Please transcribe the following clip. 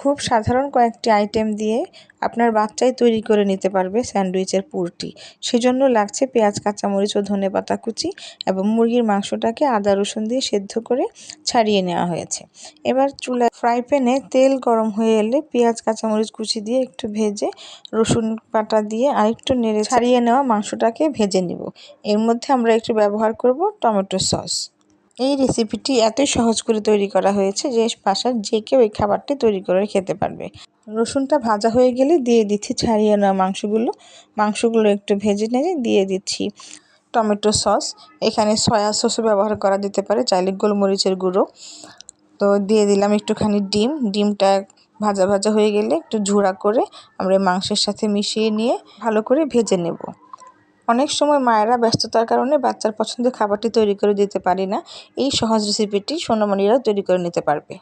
খুব সাধারণ কয়েকটি আইটেম দিয়ে আপনার বাচ্চাই তৈরি করে নিতে পারবে স্যান্ডউইচের পুরটি। সেজন্য লাগছে পেঁয়াজ, কাঁচামরিচ ও ধনেপাতা কুচি এবং মুরগির মাংসটাকে আদা রসুন দিয়ে সেদ্ধ করে ছাড়িয়ে নেওয়া হয়েছে। এবার চুলায় ফ্রাই প্যানে তেল গরম হয়ে এলে পেঁয়াজ, কাঁচামরিচ কুচি দিয়ে একটু ভেজে রসুন বাটা দিয়ে আরেকটু নেড়ে ছাড়িয়ে নেওয়া মাংসটাকে ভেজে নিব। এর মধ্যে আমরা একটু ব্যবহার করব টমেটো সস। এই রেসিপিটি এতই সহজ করে তৈরি করা হয়েছে যে বাসার যে কেউ এই খাবারটি তৈরি করে খেতে পারবে। রসুনটা ভাজা হয়ে গেলে দিয়ে দিচ্ছি ছাড়িয়ে নেওয়া মাংসগুলো একটু ভেজে নেড়ে দিয়ে দিচ্ছি টমেটো সস। এখানে সয়া সসও ব্যবহার করা যেতে পারে, চাইলে গোলমরিচের গুঁড়ো। তো দিয়ে দিলাম একটুখানি ডিমটা ভাজা ভাজা হয়ে গেলে একটু ঝুড়া করে আমরা মাংসের সাথে মিশিয়ে নিয়ে ভালো করে ভেজে নেব। অনেক সময় মায়েরা ব্যস্ততার কারণে বাচ্চার পছন্দের খাবারটি তৈরি করে দিতে পারি না। এই সহজ রেসিপিটি সোনামণিরাও তৈরি করে নিতে পারবে।